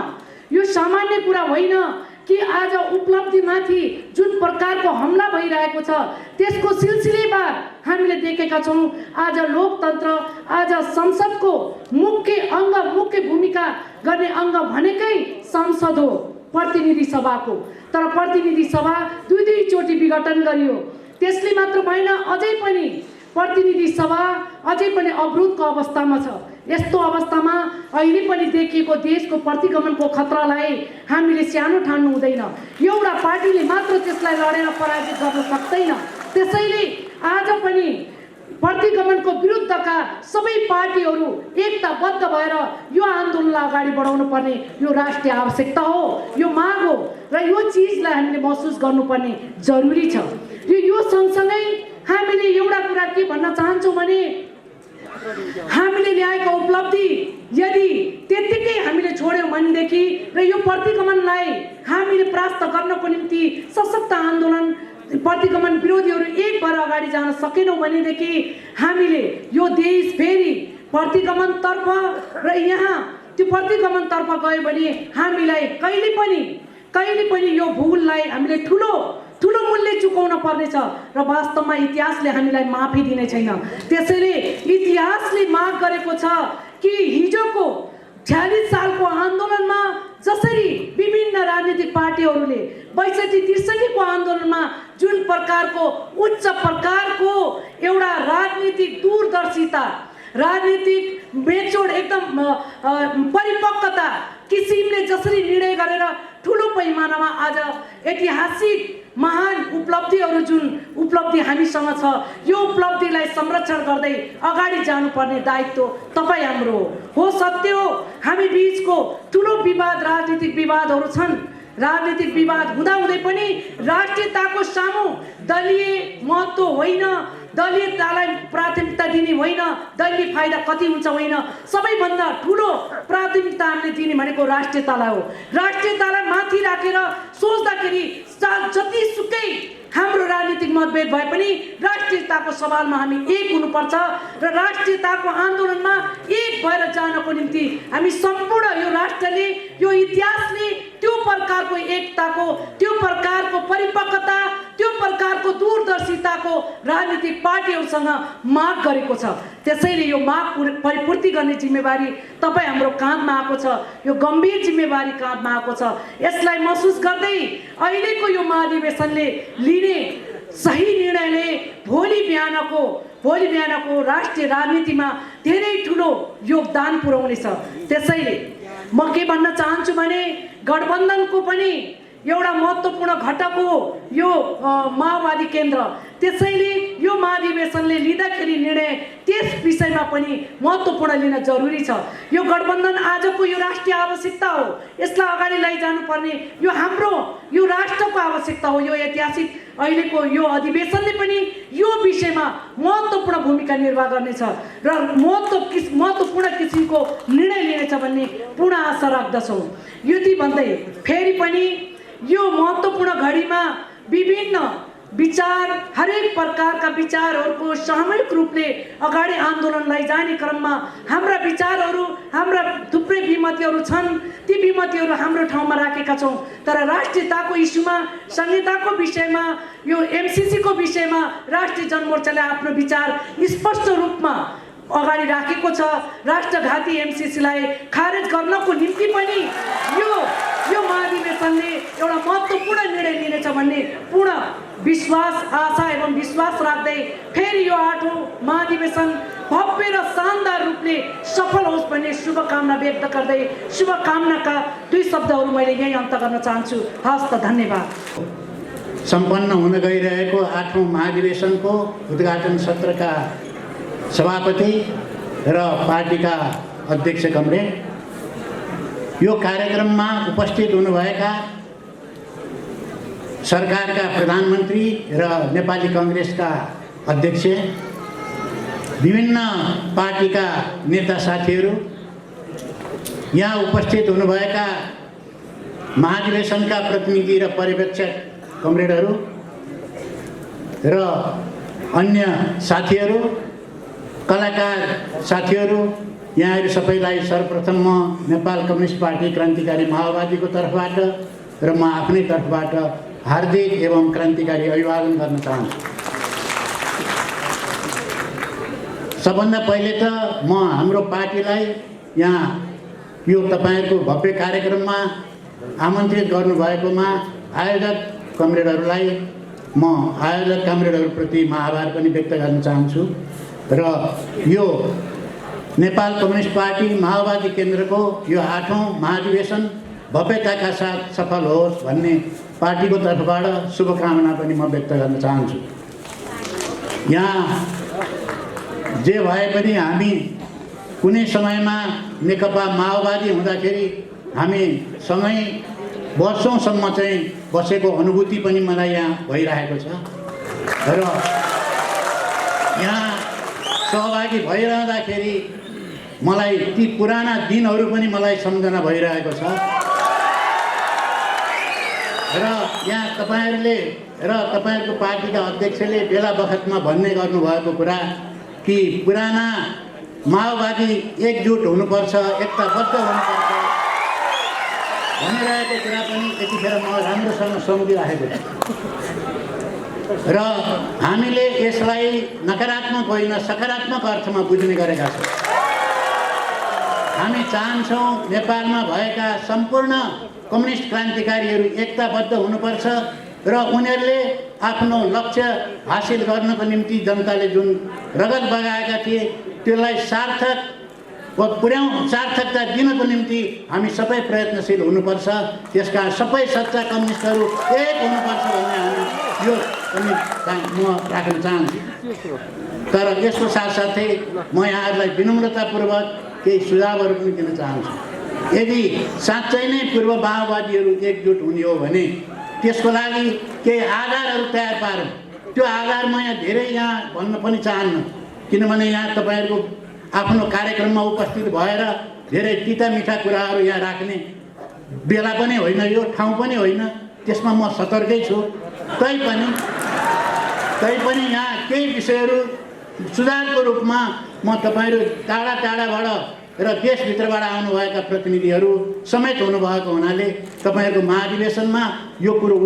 यो सामान्य कुरा होइन कि आज उपलब्धिमाथि जुन प्रकारको हमला भइरहेको छ त्यसको सिलसिलेवार हामीले देखेका छौँ। आज लोकतन्त्र, आज संसदको मुख्य अङ्ग, मुख्य भूमिका गर्ने अङ्ग भनेकै संसद हो, प्रतिनिधि सभाको। तर प्रतिनिधि सभा दुई चोटि विघटन गरियो। त्यसले मात्र भएन, अझै पनि प्रतिनिधि सभा अझै पनि अवरोधको अवस्थामा छ। यस्तो अवस्थामा अहिले पनि देखिएको देशको प्रतिगमनको खतरालाई हामीले सानो ठान्नु हुँदैन। एउटा पार्टीले मात्र त्यसलाई लडेर पराजित गर्न सक्दैन। त्यसैले आज पनि प्रतिगमनको विरुद्धका सबै पार्टीहरू एकताबद्ध भएर यो आन्दोलनलाई अगाडि बढाउनु पर्ने यो राष्ट्रिय आवश्यकता हो, यो माग हो र यो चिजलाई हामीले महसुस गर्नुपर्ने जरुरी छ। यो सँगसँगै हामीले एउटा कुरा के भन्न चाहन्छौँ भने हामीले ल्याएका उपलब्धि यदि त्यत्तिकै हामीले छोड्यौँ भनेदेखि र यो प्रतिगमनलाई हामीले परास्त गर्नको निम्ति सशक्त आन्दोलन, प्रतिगमन विरोधीहरू एक भएर अगाडि जान सकेनौँ भनेदेखि हामीले यो देश फेरि प्रतिगमनतर्फ र यहाँ त्यो प्रतिगमनतर्फ गयो भने हामीलाई कहिले पनि यो भूललाई हामीले ठुलो मूल्य चुकाउन पर्नेछ र वास्तवमा इतिहासले हामीलाई माफी दिने छैन। त्यसैले इतिहासले माग गरेको छ कि हिजोको 46 सालको आन्दोलनमा जसरी विभिन्न राजनीतिक पार्टीहरूले 62-63 को आन्दोलनमा जुन प्रकारको उच्च प्रकारको एउटा राजनीतिक दूरदर्शिता, राजनीतिक मेचोड, एकदम परिपक्वता किसिमले जसरी निर्णय गरेर ठुलो पैमानामा आज ऐतिहासिक महान उपलब्धिहरू जुन उपलब्धि हामीसँग छ यो उपलब्धिलाई संरक्षण गर्दै अगाडि जानुपर्ने दायित्व तपाईँ हाम्रो हो। सत्य हो, हामी बीचको ठुलो विवाद राजनीतिक विवादहरू छन्। राजनीतिक विवाद हुँदाहुँदै पनि राष्ट्रियताको सामु दलीय महत्त्व होइन, दलीयतालाई प्राथमिकता दिने होइन, दलीय फाइदा कति हुन्छ होइन, सबैभन्दा ठुलो प्राथमिकता हामीले दिने भनेको राष्ट्रियतालाई हो। राष्ट्रियतालाई माथि राखेर सोच्दाखेरि जतिसुकै हाम्रो राजनीतिक मतभेद भए पनि राष्ट्रियताको सवालमा हामी एक हुनुपर्छ र राष्ट्रियताको आन्दोलनमा एक भएर जानको निम्ति हामी सम्पूर्ण यो राष्ट्रले, यो इतिहासले त्यो प्रकारको एकताको, त्यो प्रकारको परिपक्वता, त्यो प्रकारको दूरदर्शिताको राजनीतिक पार्टीहरूसँग माग गरेको छ। त्यसैले यो माग परिपूर्ति गर्ने जिम्मेवारी तपाईँ हाम्रो काँधमा आएको छ, यो गम्भीर जिम्मेवारी काँधमा आएको छ। यसलाई महसुस गर्दै अहिलेको यो महाधिवेशनले लिने सही निर्णयले भोलि बिहानको राष्ट्रिय राजनीतिमा धेरै ठुलो योगदान पुर्याउनेछ। त्यसैले म के भन्न चाहन्छु भने गठबन्धनको पनि एउटा महत्त्वपूर्ण घटक हो यो माओवादी केन्द्र। त्यसैले यो महाधिवेशनले लिँदाखेरि निर्णय त्यस विषयमा पनि महत्त्वपूर्ण लिन जरुरी छ। यो गठबन्धन आजको यो राष्ट्रिय आवश्यकता हो, यसलाई अगाडि लैजानुपर्ने यो हाम्रो यो राष्ट्रको आवश्यकता हो। यो ऐतिहासिक अहिलेको यो अधिवेशनले पनि यो विषयमा महत्त्वपूर्ण भूमिका निर्वाह गर्नेछ र महत्त्वपूर्ण किसिमको निर्णय लिनेछ भन्ने पूर्ण आशा राख्दछौँ। यति भन्दै फेरि पनि यो महत्त्वपूर्ण घडीमा विभिन्न विचार, हरेक प्रकारका विचारहरूको सामूहिक रूपले अगाडि आन्दोलन लैजाने क्रममा हाम्रा विचारहरू, हाम्रा थुप्रै विमतिहरू छन्। ती विमतिहरू हाम्रो ठाउँमा राखेका छौँ, तर राष्ट्रियताको इस्युमा, संहिताको विषयमा, यो एमसिसीको विषयमा राष्ट्रिय जनमोर्चाले आफ्नो विचार स्पष्ट रूपमा अगाडि राखेको छ। राष्ट्रघाती एमसिसीलाई खारेज गर्नको निम्ति पनि यो महाधिवेशनले एउटा महत्त्वपूर्ण निर्णय लिनेछ भन्ने पूर्ण विश्वास, आशा एवं विश्वास राख्दै फेरि यो 8औं महाधिवेशन भव्य र शानदार रूपले सफल होस् भन्ने शुभकामना व्यक्त गर्दै शुभकामनाका दुई शब्दहरू मैले यही अन्त गर्न चाहन्छु। हस् त, धन्यवाद। सम्पन्न हुन गइरहेको 8औं महाधिवेशनको उद्घाटन सत्रका सभापति र पार्टीका अध्यक्ष कमरेड, यो कार्यक्रममा उपस्थित हुनुभएका सरकारका प्रधानमन्त्री र नेपाली कांग्रेसका अध्यक्ष, विभिन्न पार्टीका नेता साथीहरू, यहाँ उपस्थित हुनुभएका महाधिवेशनका प्रतिनिधि र पर्यवेक्षक कमरेडहरू र अन्य साथीहरू, कलाकार साथीहरू, यहाँहरू सबैलाई सर्वप्रथम म नेपाल कम्युनिस्ट पार्टी क्रान्तिकारी माओवादीको तर्फबाट र म आफ्नै तर्फबाट हार्दिक एवं क्रान्तिकारी अभिवादन गर्न चाहन्छु। सबभन्दा पहिले त म हाम्रो पार्टीलाई यहाँ यो तपाईँहरूको भव्य कार्यक्रममा आमन्त्रित गर्नुभएकोमा आयोजक कमरेडहरूलाई म आयोजक कमरेडहरूप्रति म आभार पनि व्यक्त गर्न चाहन्छु र यो नेपाल कम्युनिस्ट पार्टी माओवादी केन्द्रको यो 8औं महाधिवेशन भव्यताका साथ सफल होस् भन्ने पार्टीको तर्फबाट शुभकामना पनि म व्यक्त गर्न चाहन्छु। यहाँ जे भए पनि हामी कुनै समयमा नेकपा माओवादी हुँदाखेरि हामी सँगै वर्षौँसम्म चाहिँ बसेको अनुभूति पनि मलाई यहाँ भइरहेको छ र यहाँ सहभागी भइरहँदाखेरि मलाई ती पुराना दिनहरू पनि मलाई सम्झना भइरहेको छ र यहाँ तपाईँहरूले र तपाईँहरूको पार्टीका अध्यक्षले बेला बखतमा भन्ने गर्नुभएको कुरा कि पुराना माओवादी एकजुट हुनुपर्छ, एकताबद्ध हुनुपर्छ भनिरहेको कुरा पनि यतिखेर म राम्रोसँग सम्झिरहेको छु र हामीले यसलाई नकारात्मक होइन सकारात्मक अर्थमा बुझ्ने गरेका छौँ। हामी चाहन्छौँ नेपालमा भएका सम्पूर्ण कम्युनिस्ट क्रान्तिकारीहरू एकताबद्ध हुनुपर्छ र उनीहरूले आफ्नो लक्ष्य हासिल गर्नको निम्ति जनताले जुन रगत बगाएका थिए त्यसलाई सार्थक सार्थकता दिनको निम्ति हामी सबै प्रयत्नशील हुनुपर्छ। त्यसका सबै सच्चा कम्युनिस्टहरू एक हुनुपर्छ भन्ने हामी यो पनि म राख्न चाहन्छु। तर यसको साथसाथै म यहाँहरूलाई विनम्रतापूर्वक केही सुझावहरू पनि दिन चाहन्छु। यदि साँच्चै नै पूर्व माओवादीहरू एकजुट हुने हो भने त्यसको लागि केही आधारहरू तयार पारौँ। त्यो आधार म यहाँ धेरै यहाँ भन्न पनि चाहन्न, किनभने यहाँ तपाईँहरूको आफ्नो कार्यक्रममा उपस्थित भएर धेरै तिता मिठा कुराहरू यहाँ राख्ने बेला पनि होइन, यो ठाउँ पनि होइन, त्यसमा म सतर्कै छु। तैपनि यहाँ केही विषयहरू सुधारको रूपमा म तपाईँहरू टाढा टाढाबाट र देशभित्रबाट आउनुभएका प्रतिनिधिहरू समेत हुनुभएको हुनाले तपाईँहरूको महाधिवेशनमा यो कुरो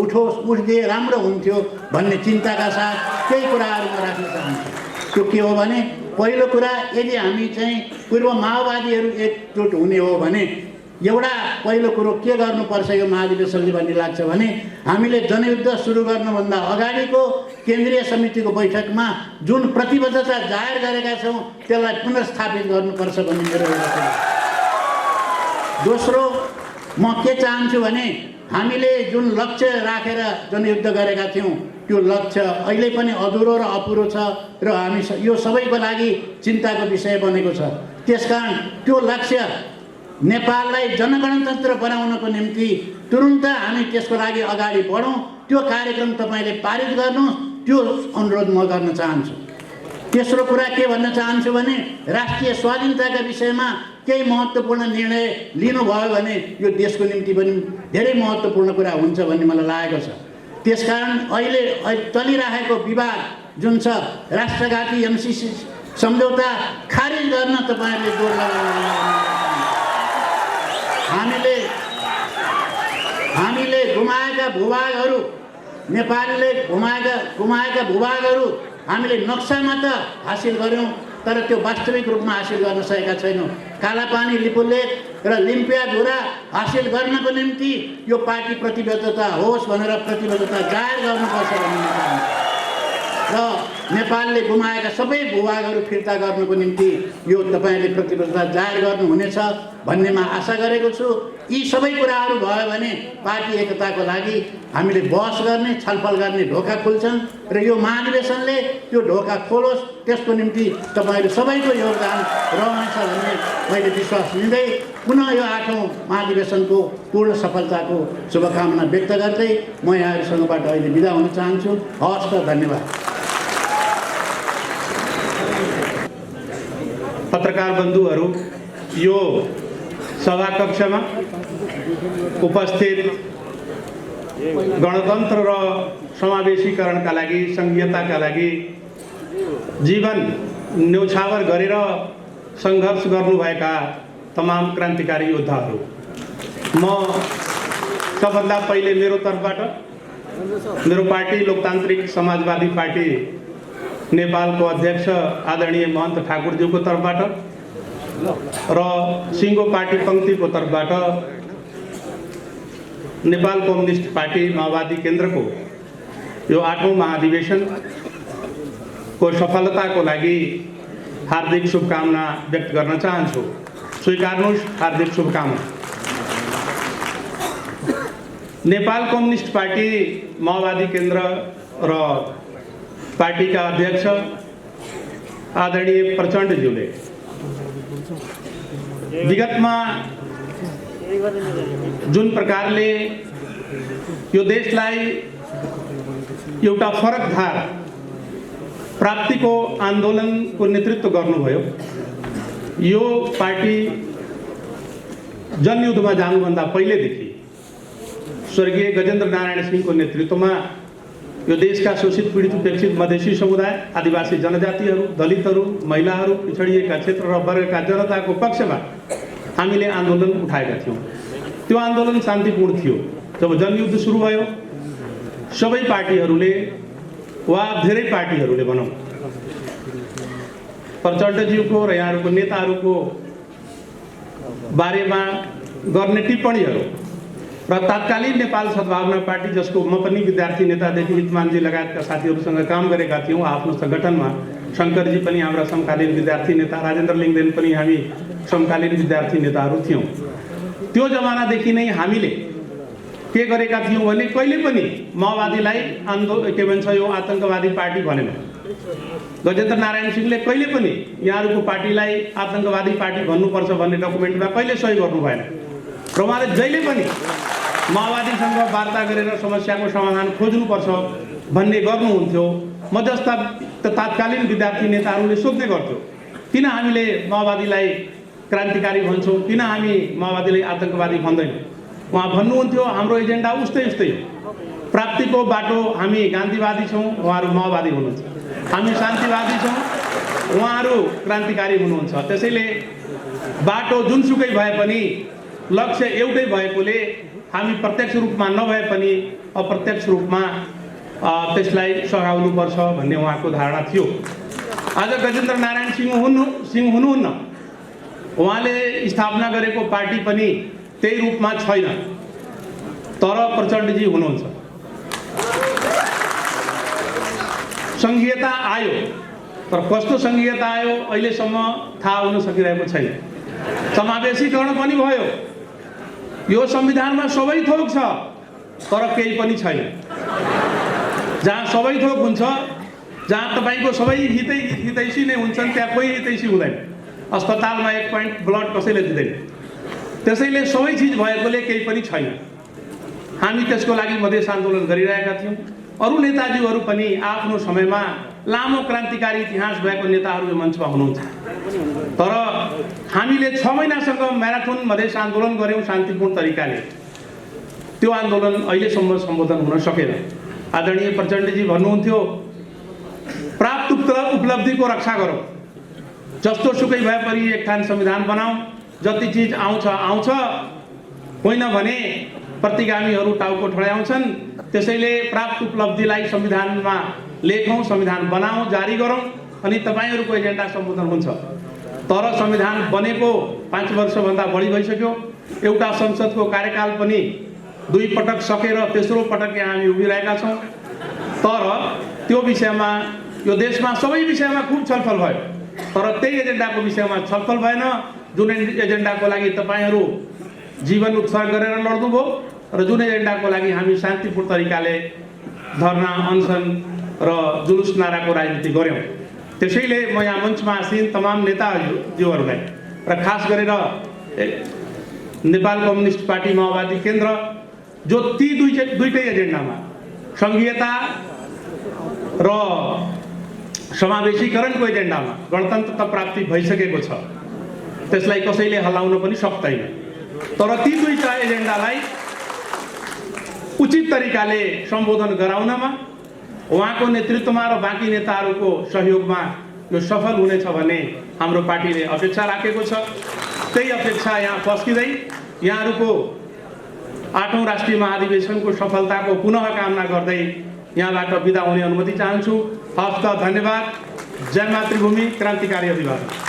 उठ्दिए राम्रो हुन्थ्यो भन्ने चिन्ताका साथ केही कुराहरू म राख्न चाहन्छु। त्यो के हो भने पहिलो कुरा, यदि हामी चाहिँ पूर्व माओवादीहरू एकजुट हुने हो भने एउटा पहिलो कुरो के गर्नुपर्छ यो महाधिवेशनले भन्ने लाग्छ भने हामीले जनयुद्ध सुरु गर्नुभन्दा अगाडिको केन्द्रीय समितिको बैठकमा जुन प्रतिबद्धता जाहेर गरेका छौँ त्यसलाई पुनर्स्थापित गर्नुपर्छ भन्ने मेरो एउटा कुरा। दोस्रो, म के चाहन्छु भने हामीले जुन लक्ष्य राखेर जनयुद्ध गरेका थियौँ त्यो लक्ष्य अहिले पनि अधुरो र अपुरो छ र हामी यो सबैको लागि चिन्ताको विषय बनेको छ। त्यसकारण त्यो लक्ष्य नेपाललाई जनगणतन्त्र बनाउनको निम्ति तुरुन्त हामी त्यसको लागि अगाडि बढौँ। त्यो कार्यक्रम तपाईँले पारित गर्नुहोस्, त्यो अनुरोध म गर्न चाहन्छु। तेस्रो कुरा के भन्न चाहन्छु भने राष्ट्रिय स्वाधीनताका विषयमा केही महत्त्वपूर्ण निर्णय लिनुभयो भने यो देशको निम्ति पनि धेरै महत्त्वपूर्ण कुरा हुन्छ भन्ने मलाई लागेको छ। त्यसकारण अहिले चलिरहेको विवाद जुन छ, राष्ट्रघाती एमसिसी सम्झौता खारिज गर्न तपाईँहरूले जोड लगाउनु। हामीले गुमाएका भूभागहरू, नेपालले गुमाएका भूभागहरू हामीले नक्सामा त हासिल गऱ्यौँ तर त्यो वास्तविक रूपमा हासिल गर्न सकेका छैनौँ। कालापानी, लिपुलेख र लिम्पियाधुरा हासिल गर्नको निम्ति यो पार्टी प्रतिबद्धता होस् भनेर प्रतिबद्धता जाहेर गर्नुपर्छ भन्ने चाहन्छु र नेपालले गुमाएका सबै भूभागहरू फिर्ता गर्नको निम्ति यो तपाईँले प्रतिबद्धता जाहेर गर्नुहुनेछ भन्नेमा आशा गरेको छु। यी सबै कुराहरू भयो भने पार्टी एकताको लागि हामीले बहस गर्ने, छलफल गर्ने ढोका खुल्छन् र यो महाधिवेशनले त्यो ढोका खोलोस्, त्यसको निम्ति तपाईँहरू सबैको योगदान रहनेछ भन्ने मैले विश्वास लिँदै पुनः यो 8औं महाधिवेशनको पूर्ण सफलताको शुभकामना व्यक्त गर्दै म यहाँहरूसँगबाट अहिले बिदा हुन चाहन्छु। हवस् त, धन्यवाद। पत्रकार बन्धुहरू, यो सभाकक्षमा उपस्थित गणतन्त्र र समावेशीकरणका लागि, सङ्घीयताका लागि जीवन न्यौछावर गरेर सङ्घर्ष गर्नुभएका तमाम क्रान्तिकारी योद्धाहरू, म सबभन्दा पहिले मेरो तर्फबाट मेरो पार्टी लोकतान्त्रिक समाजवादी पार्टी नेपालको अध्यक्ष आदरणीय महन्त ठाकुरज्यूको तर्फबाट र सिङ्गो पार्टी पङ्क्तिको तर्फबाट नेपाल कम्युनिस्ट पार्टी माओवादी केन्द्रको यो 8औं महाधिवेशनको सफलताको लागि हार्दिक शुभकामना व्यक्त गर्न चाहन्छु। स्वीकार्नुहोस् हार्दिक शुभकामना। नेपाल कम्युनिस्ट पार्टी माओवादी केन्द्र र पार्टीका अध्यक्ष आदरणीय प्रचण्डज्यूले विगतमा जुन प्रकारले यो देशलाई एउटा फरक धार प्राप्तिको आन्दोलनको नेतृत्व गर्नुभयो, यो पार्टी जनयुद्धमा जानुभन्दा पहिलेदेखि स्वर्गीय गजेन्द्र नारायण सिंहको नेतृत्वमा यो देशका शोषित, पीडित, उपेक्षित मधेसी समुदाय, आदिवासी जनजातिहरू, दलितहरू, महिलाहरू, पिछडिएका क्षेत्र र वर्गका जनताको पक्षमा हामीले आन्दोलन उठाएका थियौँ। त्यो आन्दोलन शान्तिपूर्ण थियो। जब जनयुद्ध सुरु भयो, सबै पार्टीहरूले वा धेरै पार्टीहरूले भनौँ प्रचण्डज्यूको र यहाँहरूको नेताहरूको बारेमा गर्ने टिप्पणीहरू र तत्कालीन नेपाल सद्भावना पार्टी, जसको म पनि विद्यार्थी नेतादेखि हितमानजी लगायतका साथीहरूसँग काम गरेका थियौँ आफ्नो सङ्गठनमा, शङ्करजी पनि हाम्रा समकालीन विद्यार्थी नेता, राजेन्द्र लिङ्गदेन पनि हामी समकालीन विद्यार्थी नेताहरू थियौँ। त्यो जमानादेखि नै हामीले के गरेका थियौँ भने कहिले पनि माओवादीलाई के भन्छ यो आतङ्कवादी पार्टी भनेन। गजेन्द्र नारायण सिंहले कहिले पनि यहाँहरूको पार्टीलाई आतङ्कवादी पार्टी भन्नुपर्छ भन्ने डकुमेन्टमा कहिले सही गर्नु भएन र उहाँले जहिले पनि माओवादीसँग वार्ता गरेर समस्याको समाधान खोज्नुपर्छ भन्ने गर्नुहुन्थ्यो। म जस्ता तत्कालीन विद्यार्थी नेताहरूले सोध्ने गर्थ्यो, किन हामीले माओवादीलाई क्रान्तिकारी भन्छौँ, किन हामी माओवादीलाई आतङ्कवादी भन्दैनौँ। उहाँ भन्नुहुन्थ्यो हाम्रो एजेन्डा उस्तै उस्तै हो, प्राप्तिको बाटो हामी गान्धीवादी छौँ, उहाँहरू माओवादी हुनुहुन्छ, हामी शान्तिवादी छौँ, उहाँहरू क्रान्तिकारी हुनुहुन्छ। त्यसैले बाटो जुनसुकै भए पनि लक्ष्य एउटै भएकोले हामी प्रत्यक्ष रूपमा नभए पनि अप्रत्यक्ष रूपमा त्यसलाई सघाउनुपर्छ भन्ने उहाँको धारणा थियो। आज गजेन्द्र नारायण सिंह हुनुहुन्न, उहाँले स्थापना गरेको पार्टी पनि त्यही रूपमा छैन, तर प्रचण्डजी हुनुहुन्छ। सङ्घीयता आयो, तर कस्तो सङ्घीयता आयो अहिलेसम्म थाहा हुन सकिरहेको छैन। समावेशीकरण पनि भयो, यो संविधानमा सबै थोक छ तर केही पनि छैन। जहाँ सबै थोक हुन्छ, जहाँ तपाईँको सबै हितैषी नै हुन्छन्, त्यहाँ कोही हितैषी हुँदैन। अस्पतालमा 1 पोइन्ट ब्लड कसैले दिँदैन। त्यसैले सबै चिज भएकोले केही पनि छैन। हामी त्यसको लागि मधेस आन्दोलन गरिरहेका थियौँ। अरू नेताजीहरू पनि आफ्नो समयमा लामो क्रान्तिकारी इतिहास भएको नेताहरू यो मञ्चमा हुनुहुन्छ, तर हामीले 6 महिनासँग म्याराथन मधेस आन्दोलन गऱ्यौँ शान्तिपूर्ण तरिकाले। त्यो आन्दोलन अहिलेसम्म सम्बोधन हुन सकेन। आदरणीय प्रचण्डजी भन्नुहुन्थ्यो प्राप्त उपलब्धिको रक्षा गरौँ, जस्तो सुकै भए पनि एक ठान संविधान बनाऊ, जति चिज आउँछ आउँछ, होइन भने प्रतिगामीहरू टाउको ठड्याउँछन्। त्यसैले प्राप्त उपलब्धिलाई संविधानमा लेखौँ, संविधान बनाऊ, जारी गरौँ, अनि तपाईँहरूको एजेन्डा सम्बोधन हुन्छ। तर संविधान बनेको 5 वर्षभन्दा बढी भइसक्यो। एउटा संसदको कार्यकाल पनि 2 पटक सकेर तेस्रो पटक यहाँ हामी उभिरहेका छौँ। तर त्यो विषयमा यो देशमा सबै विषयमा खूब छलफल भयो, तर त्यही एजेन्डाको विषयमा छलफल भएन जुन एजेन्डाको लागि तपाईँहरू जीवन उत्सर्ग गरेर लड्नुभयो र जुन एजेन्डाको लागि हामी शान्तिपूर्ण तरिकाले धरना, अनसन र जुलुस नाराको राजनीति गऱ्यौँ। त्यसैले म यहाँ मञ्चमा आसीन तमाम नेताजीहरूलाई र खास गरेर नेपाल कम्युनिस्ट पार्टी माओवादी केन्द्र जो ती दुईटै एजेन्डामा सङ्घीयता र समावेशीकरणको एजेन्डामा गणतन्त्रता प्राप्ति भइसकेको छ, त्यसलाई कसैले हल्लाउन पनि सक्दैन। तर ती दुईटा एजेन्डालाई उचित तरिकाले सम्बोधन गराउनमा उहाँको नेतृत्वमा र बाँकी नेताहरूको सहयोगमा यो सफल हुनेछ भन्ने हाम्रो पार्टीले अपेक्षा राखेको छ। त्यही अपेक्षा यहाँ फस्किँदै यहाँहरूको 8औं राष्ट्रिय महाधिवेशनको सफलताको पुनः कामना गर्दै यहाँबाट बिदा हुने अनुमति चाहन्छु। हस्त, धन्यवाद। जय मातृभूमि, क्रान्तिकारी अभिवादन।